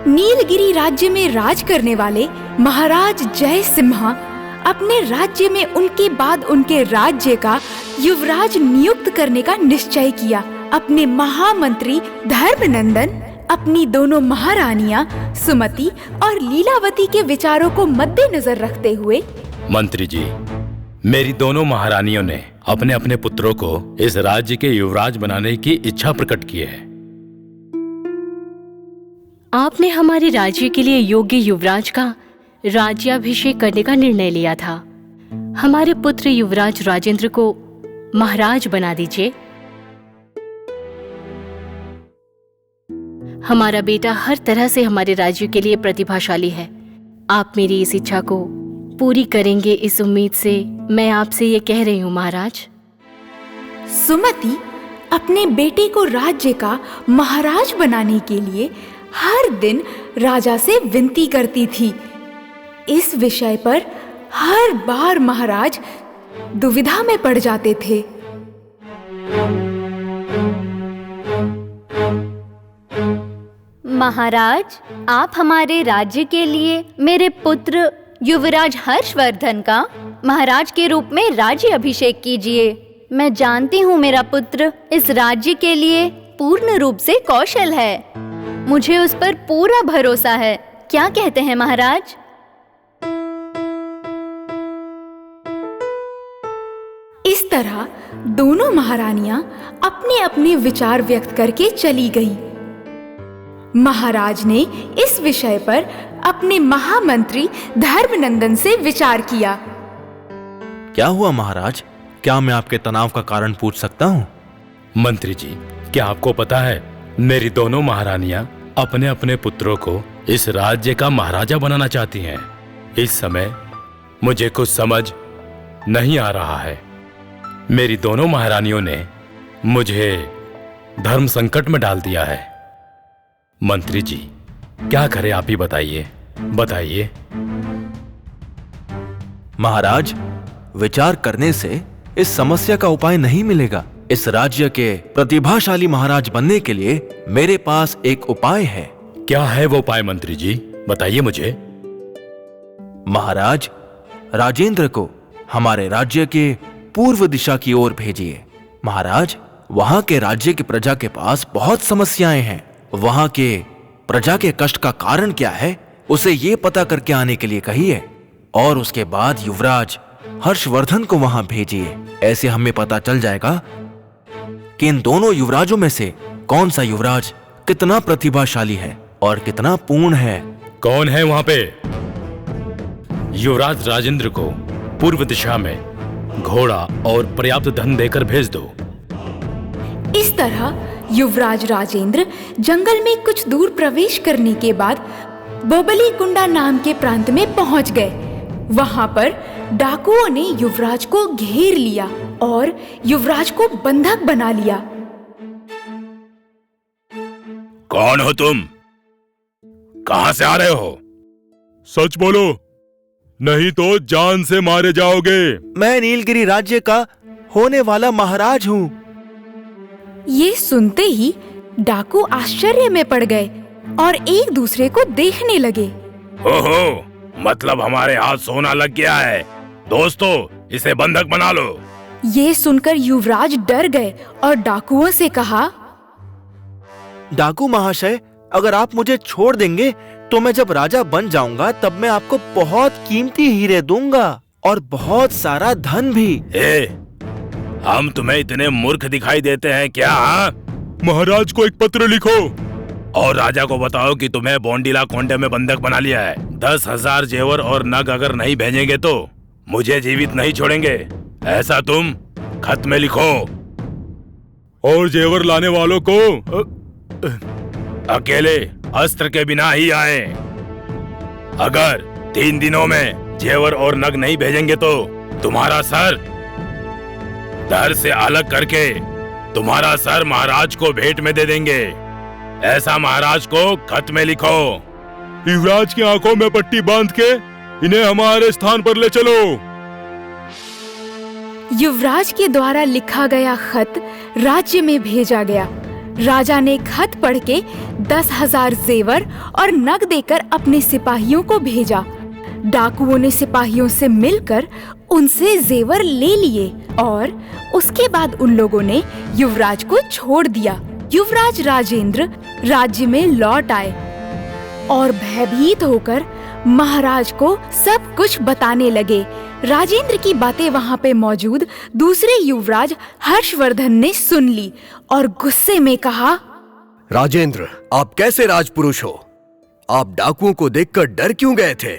नीलगिरी राज्य में राज करने वाले महाराज जय सिम्हा अपने राज्य में उनके बाद उनके राज्य का युवराज नियुक्त करने का निश्चय किया। अपने महामंत्री धर्मनंदन अपनी दोनों महारानियां सुमति और लीलावती के विचारों को मद्देनजर रखते हुए, मंत्री जी, मेरी दोनों महारानियों ने अपने अपने पुत्रों को इस राज्य के युवराज बनाने की इच्छा प्रकट की है। आपने हमारे राज्य के लिए योग्य युवराज का राज्याभिषेक करने का निर्णय लिया था। हमारे पुत्र युवराज राजेंद्र को महाराज बना दीजिए। हमारा बेटा हर तरह से हमारे राज्य के लिए प्रतिभाशाली है। आप मेरी इस इच्छा को पूरी करेंगे, इस उम्मीद से मैं आपसे ये कह रही हूँ महाराज। सुमति अपने बेटे को राज्य का महाराज बनाने के लिए हर दिन राजा से विनती करती थी। इस विषय पर हर बार महाराज दुविधा में पड़ जाते थे। महाराज, आप हमारे राज्य के लिए मेरे पुत्र युवराज हर्षवर्धन का महाराज के रूप में राज्य अभिषेक कीजिए। मैं जानती हूँ मेरा पुत्र इस राज्य के लिए पूर्ण रूप से कौशल है। मुझे उस पर पूरा भरोसा है। क्या कहते हैं महाराज? इस तरह दोनों महारानियां अपने अपने विचार व्यक्त करके चली गईं। महाराज ने इस विषय पर अपने महामंत्री धर्मनंदन से विचार किया। क्या हुआ महाराज? क्या मैं आपके तनाव का कारण पूछ सकता हूँ? मंत्री जी, क्या आपको पता है, मेरी दोनों महारानियां अपने अपने पुत्रों को इस राज्य का महाराजा बनाना चाहती हैं। इस समय मुझे कुछ समझ नहीं आ रहा है। मेरी दोनों महारानियों ने मुझे धर्म संकट में डाल दिया है। मंत्री जी, क्या करें, आप ही बताइए बताइए। महाराज, विचार करने से इस समस्या का उपाय नहीं मिलेगा। इस राज्य के प्रतिभाशाली महाराज बनने के लिए मेरे पास एक उपाय है। क्या है वो उपाय मंत्री जी, बताइए मुझे। महाराज, राजेंद्र को हमारे राज्य के पूर्व दिशा की ओर भेजिए। महाराज, वहां के राज्य की प्रजा के पास बहुत समस्याएं हैं। वहां के प्रजा के कष्ट का कारण क्या है, उसे ये पता करके आने के लिए कहिए। और उसके बाद युवराज हर्षवर्धन को वहां भेजिए। ऐसे हमें पता चल जाएगा कि इन दोनों युवराजों में से कौन सा युवराज कितना प्रतिभाशाली है और कितना पूर्ण है। कौन है वहां पे? युवराज राजेंद्र को पूर्व दिशा में घोड़ा और पर्याप्त धन देकर भेज दो। इस तरह युवराज राजेंद्र जंगल में कुछ दूर प्रवेश करने के बाद बोबली कुंडा नाम के प्रांत में पहुंच गए। वहां पर डाकुओं ने युवराज को घेर लिया और युवराज को बंधक बना लिया। कौन हो तुम? कहां से आ रहे हो? सच बोलो, नहीं तो जान से मारे जाओगे। मैं नीलगिरी राज्य का होने वाला महाराज हूँ। ये सुनते ही डाकू आश्चर्य में पड़ गए और एक दूसरे को देखने लगे। हो, मतलब हमारे हाथ सोना लग गया है। दोस्तों, इसे बंधक बना लो। ये सुनकर युवराज डर गए और डाकुओं से कहा, डाकू महाशय, अगर आप मुझे छोड़ देंगे तो मैं जब राजा बन जाऊंगा तब मैं आपको बहुत कीमती हीरे दूंगा और बहुत सारा धन भी। हम तुम्हें इतने मूर्ख दिखाई देते हैं क्या? महाराज को एक पत्र लिखो और राजा को बताओ कि तुम्हें बोंडीला कोंडे में बंधक बना लिया है। 10,000 जेवर और नग अगर नहीं भेजेंगे तो मुझे जीवित नहीं छोड़ेंगे, ऐसा तुम खत में लिखो। और जेवर लाने वालों को अकेले अस्त्र के बिना ही आए। अगर 3 दिनों में जेवर और नग नहीं भेजेंगे तो तुम्हारा सर धड़ से अलग करके तुम्हारा सर महाराज को भेंट में दे देंगे, ऐसा महाराज को खत में लिखो। युवराज की आंखों में पट्टी बांध के इन्हें हमारे स्थान पर ले चलो। युवराज के द्वारा लिखा गया खत राज्य में भेजा गया। राजा ने खत पढ़ के 10,000 जेवर और नग देकर अपने सिपाहियों को भेजा। डाकुओं ने सिपाहियों से मिलकर उनसे जेवर ले लिए और उसके बाद उन लोगों ने युवराज को छोड़ दिया। युवराज राजेंद्र राज्य में लौट आए और भयभीत होकर महाराज को सब कुछ बताने लगे। राजेंद्र की बातें वहाँ पे मौजूद दूसरे युवराज हर्षवर्धन ने सुन ली और गुस्से में कहा, राजेंद्र, आप कैसे राजपुरुष हो? आप डाकुओं को देखकर डर क्यों गए थे?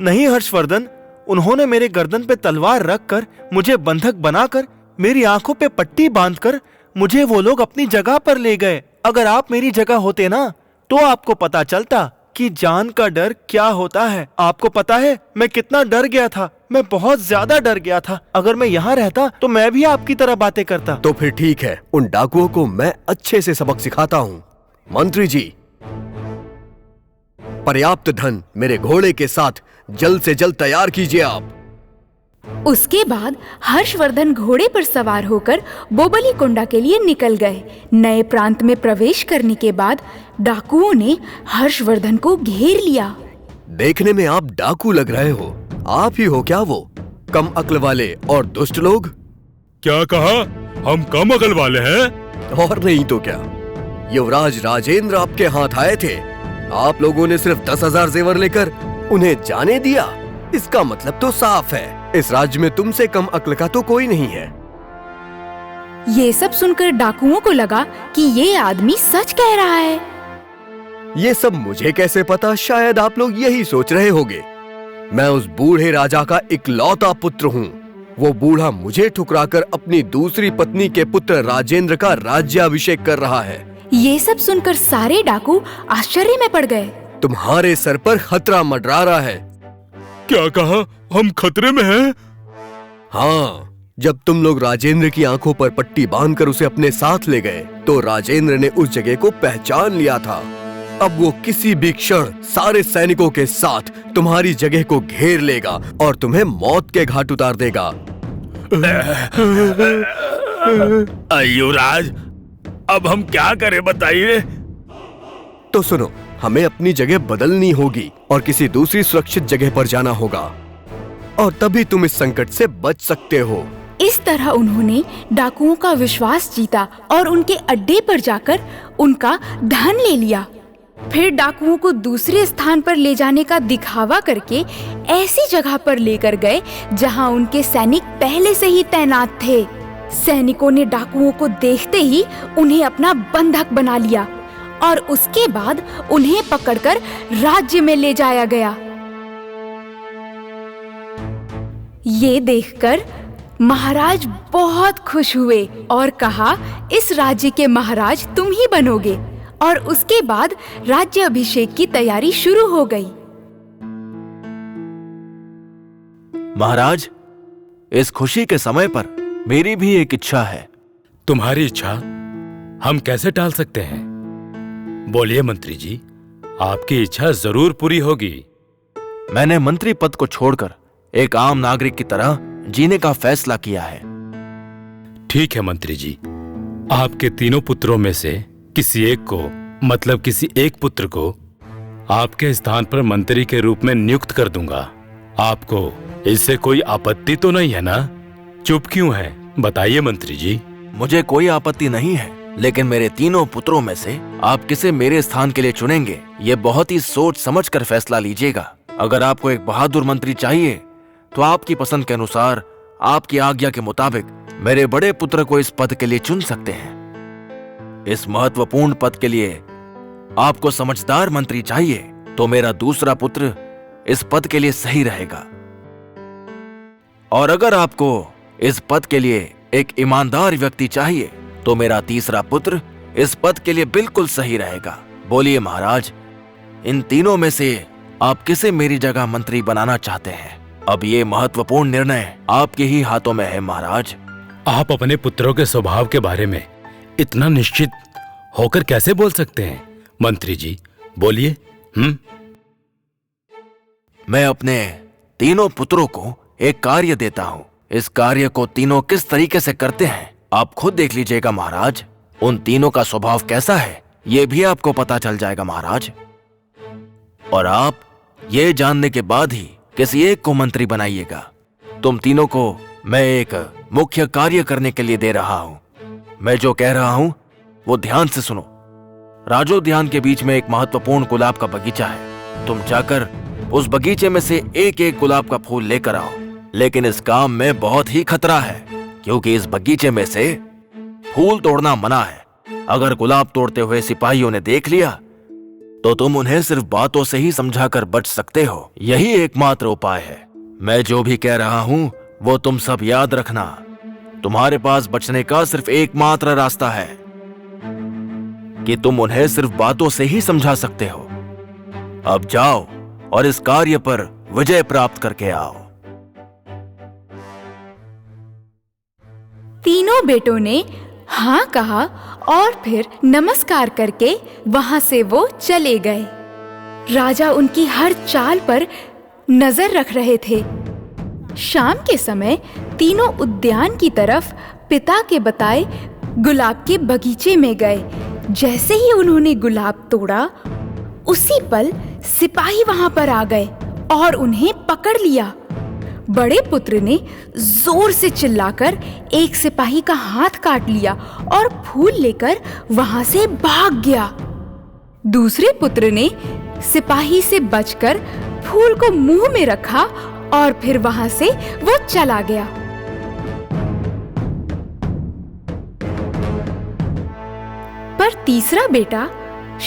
नहीं हर्षवर्धन, उन्होंने मेरे गर्दन पे तलवार रखकर, मुझे बंधक बनाकर, मेरी आंखों पे पट्टी बांधकर मुझे वो लोग अपनी जगह पर ले गए। अगर आप मेरी जगह होते ना तो आपको पता चलता कि जान का डर क्या होता है। आपको पता है मैं कितना डर गया था, मैं बहुत ज्यादा डर गया था। अगर मैं यहाँ रहता तो मैं भी आपकी तरह बातें करता। तो फिर ठीक है, उन डाकुओं को मैं अच्छे से सबक सिखाता हूँ। मंत्री जी, पर्याप्त धन मेरे घोड़े के साथ जल्द से जल्द तैयार कीजिए आप। उसके बाद हर्षवर्धन घोड़े पर सवार होकर बोबलीकोंडा के लिए निकल गए। नए प्रांत में प्रवेश करने के बाद डाकुओं ने हर्षवर्धन को घेर लिया। देखने में आप डाकू लग रहे हो। आप ही हो क्या वो कम अक्ल वाले और दुष्ट लोग? क्या कहा? हम कम अकल वाले हैं? और नहीं तो क्या, युवराज राजेंद्र आपके हाथ आए थे। आप लोगों ने सिर्फ 10,000 जेवर लेकर उन्हें जाने दिया। इसका मतलब तो साफ है, इस राज्य में तुमसे कम अक्ल का तो कोई नहीं है। ये सब सुनकर डाकुओं को लगा कि ये आदमी सच कह रहा है। ये सब मुझे कैसे पता? शायद आप लोग यही सोच रहे होंगे। मैं उस बूढ़े राजा का इकलौता पुत्र हूँ। वो बूढ़ा मुझे ठुकराकर अपनी दूसरी पत्नी के पुत्र राजेंद्र का राज्याभिषेक कर रहा है। ये सब सुनकर सारे डाकू आश्चर्य में पड़ गए। तुम्हारे सर पर खतरा मंडरा रहा है। क्या कहा? हम खतरे में हैं? हाँ, जब तुम लोग राजेंद्र की आंखों पर पट्टी बांधकर उसे अपने साथ ले गए तो राजेंद्र ने उस जगह को पहचान लिया था। अब वो किसी भी क्षण सारे सैनिकों के साथ तुम्हारी जगह को घेर लेगा और तुम्हें मौत के घाट उतार देगा। युवराज, अब हम क्या करें बताइए? तो सुनो, हमें अपनी जगह बदलनी होगी और किसी दूसरी सुरक्षित जगह पर जाना होगा और तभी तुम इस संकट से बच सकते हो। इस तरह उन्होंने डाकुओं का विश्वास जीता और उनके अड्डे पर जाकर उनका धन ले लिया। फिर डाकुओं को दूसरे स्थान पर ले जाने का दिखावा करके ऐसी जगह पर लेकर गए जहां उनके सैनिक पहले से ही तैनात थे। सैनिकों ने डाकुओं को देखते ही उन्हें अपना बंधक बना लिया और उसके बाद उन्हें पकड़कर राज्य में ले जाया गया। ये देखकर महाराज बहुत खुश हुए और कहा, इस राज्य के महाराज तुम ही बनोगे। और उसके बाद राज्य अभिषेक की तैयारी शुरू हो गई। महाराज, इस खुशी के समय पर मेरी भी एक इच्छा है। तुम्हारी इच्छा हम कैसे टाल सकते हैं? बोलिए मंत्री जी, आपकी इच्छा जरूर पूरी होगी। मैंने मंत्री पद को छोड़कर एक आम नागरिक की तरह जीने का फैसला किया है। ठीक है मंत्री जी, आपके तीनों पुत्रों में से किसी एक को, मतलब किसी एक पुत्र को आपके स्थान पर मंत्री के रूप में नियुक्त कर दूंगा। आपको इससे कोई आपत्ति तो नहीं है ना? चुप क्यों है, बताइए मंत्री जी। मुझे कोई आपत्ति नहीं है, लेकिन मेरे तीनों पुत्रों में से आप किसे मेरे स्थान के लिए चुनेंगे, ये बहुत ही सोच समझ कर फैसला लीजिएगा। अगर आपको एक बहादुर मंत्री चाहिए तो आपकी पसंद के अनुसार, आपकी आज्ञा के मुताबिक मेरे बड़े पुत्र को इस पद के लिए चुन सकते हैं। इस महत्वपूर्ण पद के लिए आपको समझदार मंत्री चाहिए तो मेरा दूसरा पुत्र इस पद के लिए सही रहेगा। और अगर आपको इस पद के लिए एक ईमानदार व्यक्ति चाहिए तो मेरा तीसरा पुत्र इस पद के लिए बिल्कुल सही रहेगा। बोलिए महाराज, इन तीनों में से आप किसे मेरी जगह मंत्री बनाना चाहते हैं? अब ये महत्वपूर्ण निर्णय आपके ही हाथों में है महाराज। आप अपने पुत्रों के स्वभाव के बारे में इतना निश्चित होकर कैसे बोल सकते हैं? मंत्री जी बोलिए। मैं अपने तीनों पुत्रों को एक कार्य देता हूँ। इस कार्य को तीनों किस तरीके से करते हैं आप खुद देख लीजिएगा महाराज। उन तीनों का स्वभाव कैसा है ये भी आपको पता चल जाएगा महाराज। और आप ये जानने के बाद ही किसी एक को मंत्री बनाइएगा। तुम तीनों को मैं एक मुख्य कार्य करने के लिए दे रहा हूं। मैं जो कह रहा हूं वो ध्यान से सुनो। राजोद्यान के बीच में एक महत्वपूर्ण गुलाब का बगीचा है। तुम जाकर उस बगीचे में से एक एक गुलाब का फूल लेकर आओ। लेकिन इस काम में बहुत ही खतरा है, क्योंकि इस बगीचे में से फूल तोड़ना मना है। अगर गुलाब तोड़ते हुए सिपाहियों ने देख लिया तो तुम उन्हें सिर्फ बातों से ही समझाकर बच सकते हो। यही एकमात्र उपाय है। मैं जो भी कह रहा हूं वो तुम सब याद रखना। तुम्हारे पास बचने का सिर्फ एकमात्र रास्ता है कि तुम उन्हें सिर्फ बातों से ही समझा सकते हो। अब जाओ और इस कार्य पर विजय प्राप्त करके आओ। तीनों बेटों ने हाँ कहा और फिर नमस्कार करके वहां से वो चले गए। राजा उनकी हर चाल पर नजर रख रहे थे। शाम के समय तीनों उद्यान की तरफ पिता के बताए गुलाब के बगीचे में गए। जैसे ही उन्होंने गुलाब तोड़ा, उसी पल सिपाही वहां पर आ गए और उन्हें पकड़ लिया। बड़े पुत्र ने जोर से चिल्लाकर एक सिपाही का हाथ काट लिया और फूल लेकर वहां से भाग गया। दूसरे पुत्र ने सिपाही से बचकर फूल को मुंह में रखा और फिर वहां से वो चला गया। पर तीसरा बेटा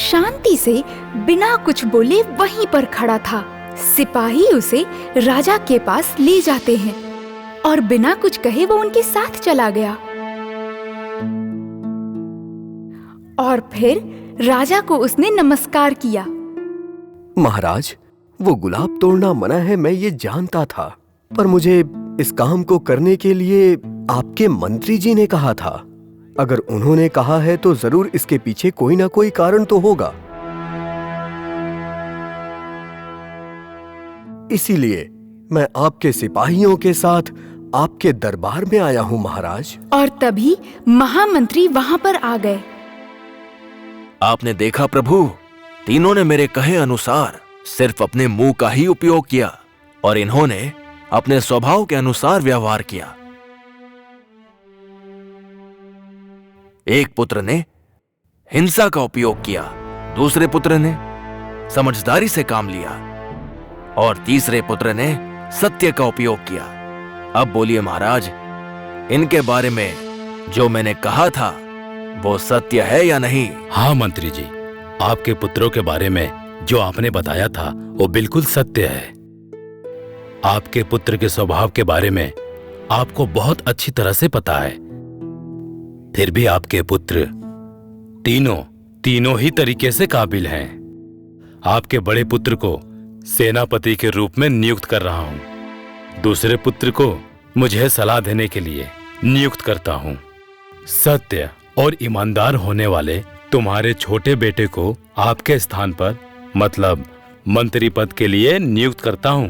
शांति से बिना कुछ बोले वहीं पर खड़ा था। सिपाही उसे राजा के पास ले जाते हैं और बिना कुछ कहे वो उनके साथ चला गया। और फिर राजा को उसने नमस्कार किया। महाराज, वो गुलाब तोड़ना मना है, मैं ये जानता था, पर मुझे इस काम को करने के लिए आपके मंत्री जी ने कहा था। अगर उन्होंने कहा है तो जरूर इसके पीछे कोई ना कोई कारण तो होगा। इसीलिए मैं आपके सिपाहियों के साथ आपके दरबार में आया हूँ महाराज। और तभी महामंत्री वहां पर आ गए। आपने देखा प्रभु, तीनों ने मेरे कहे अनुसार सिर्फ अपने मुंह का ही उपयोग किया और इन्होंने अपने स्वभाव के अनुसार व्यवहार किया। एक पुत्र ने हिंसा का उपयोग किया, दूसरे पुत्र ने समझदारी से काम लिया और तीसरे पुत्र ने सत्य का उपयोग किया। अब बोलिए महाराज, इनके बारे में जो मैंने कहा था वो सत्य है या नहीं? हाँ मंत्री जी, आपके पुत्रों के बारे में जो आपने बताया था वो बिल्कुल सत्य है। आपके पुत्र के स्वभाव के बारे में आपको बहुत अच्छी तरह से पता है। फिर भी आपके पुत्र तीनों ही तरीके से काबिल हैं। आपके बड़े पुत्र को सेनापति के रूप में नियुक्त कर रहा हूं। दूसरे पुत्र को मुझे सलाह देने के लिए नियुक्त करता हूं। सत्य और ईमानदार होने वाले तुम्हारे छोटे बेटे को आपके स्थान पर मतलब मंत्री पद के लिए नियुक्त करता हूं।